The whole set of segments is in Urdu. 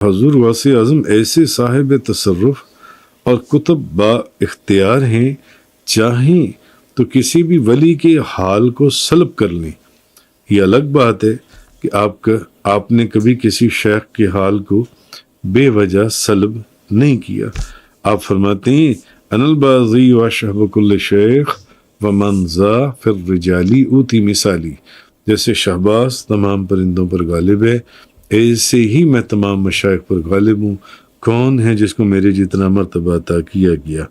حضور غوث اعظم ایسے صاحب تصرف اور کتب با اختیار ہیں، چاہیں تو کسی بھی ولی کے حال کو سلب کر لیں۔ یہ الگ بات ہے کہ آپ نے کبھی کسی شیخ کے حال کو بے وجہ سلب نہیں کیا۔ آپ فرماتے ہیں ان البازی و شہب کل شیخ و منزا فر رجالی اوتی مثالی، جیسے شہباز تمام پرندوں پر غالب ہے، ایسے ہی میں تمام مشائخ پر غالب ہوں۔ کون ہے جس کو میرے جتنا مرتبہ عطا کیا گیا؟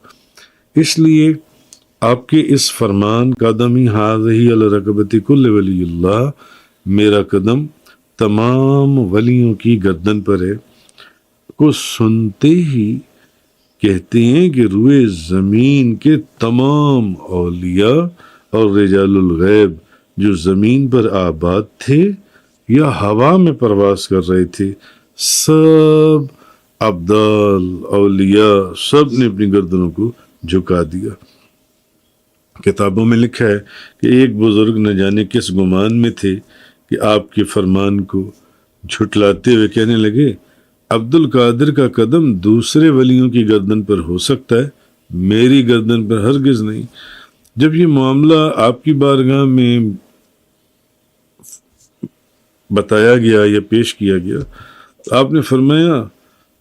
اس لیے آپ کے اس فرمان قدمی ہذہی الرقبۃ کل ولی اللہ، میرا قدم تمام ولیوں کی گردن پر ہے، کو سنتے ہی کہتے ہیں کہ روئے زمین کے تمام اولیاء اور رجال الغیب جو زمین پر آباد تھے یا ہوا میں پرواز کر رہے تھے، سب ابدال اولیاء سب نے اپنی گردنوں کو جھکا دیا۔ کتابوں میں لکھا ہے کہ ایک بزرگ نہ جانے کس گمان میں تھے کہ آپ کے فرمان کو جھٹلاتے ہوئے کہنے لگے، عبد القادر کا قدم دوسرے ولیوں کی گردن پر ہو سکتا ہے، میری گردن پر ہرگز نہیں۔ جب یہ معاملہ آپ کی بارگاہ میں بتایا گیا یا پیش کیا گیا، آپ نے فرمایا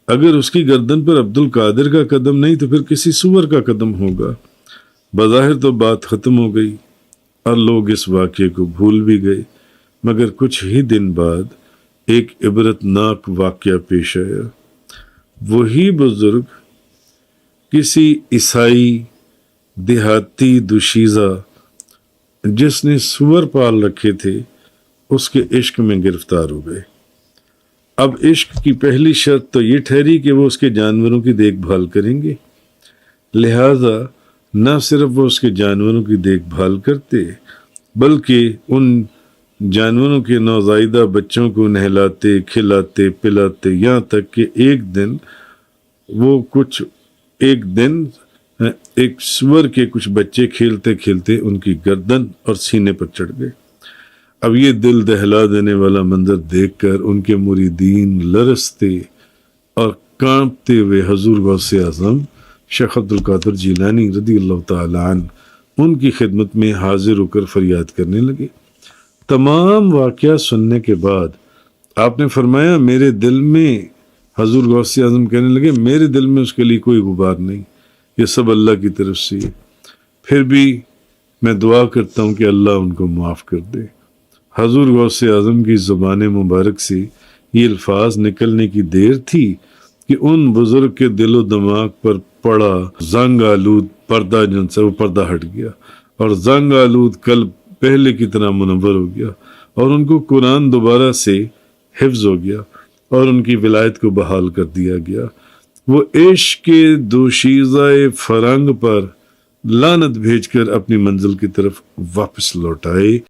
اگر اس کی گردن پر عبد القادر کا قدم نہیں تو پھر کسی سور کا قدم ہوگا۔ بظاہر تو بات ختم ہو گئی اور لوگ اس واقعے کو بھول بھی گئے، مگر کچھ ہی دن بعد ایک عبرتناک واقعہ پیش آیا۔ وہی بزرگ کسی عیسائی دیہاتی دوشیزہ جس نے سور پال رکھے تھے اس کے عشق میں گرفتار ہو گئے۔ اب عشق کی پہلی شرط تو یہ ٹھہری کہ وہ اس کے جانوروں کی دیکھ بھال کریں گے، لہذا نہ صرف وہ اس کے جانوروں کی دیکھ بھال کرتے بلکہ ان جانوروں کے نوزائیدہ بچوں کو نہلاتے کھلاتے پلاتے، یہاں تک کہ ایک سور کے کچھ بچے کھیلتے کھیلتے ان کی گردن اور سینے پر چڑھ گئے۔ اب یہ دل دہلا دینے والا منظر دیکھ کر ان کے مریدین لرزتے اور کانپتے ہوئے حضور غوث اعظم شیخ عبد القادر جیلانی رضی اللہ تعالی عنہ ان کی خدمت میں حاضر ہو کر فریاد کرنے لگے۔ تمام واقعہ سننے کے بعد آپ نے فرمایا میرے دل میں، حضور غوث اعظم کہنے لگے میرے دل میں اس کے لیے کوئی غبار نہیں، یہ سب اللہ کی طرف سے ہے، پھر بھی میں دعا کرتا ہوں کہ اللہ ان کو معاف کر دے۔ حضور غوث اعظم کی زبان مبارک سے یہ الفاظ نکلنے کی دیر تھی کہ ان بزرگ کے دل و دماغ پر پڑا زنگ آلود پردہ، جن سے وہ پردہ ہٹ گیا اور زنگ آلود قلب پہلے کی طرح منور ہو گیا، اور ان کو قرآن دوبارہ سے حفظ ہو گیا اور ان کی ولایت کو بحال کر دیا گیا۔ وہ عشق کے دوشیزہ فرنگ پر لعنت بھیج کر اپنی منزل کی طرف واپس لوٹ آئے۔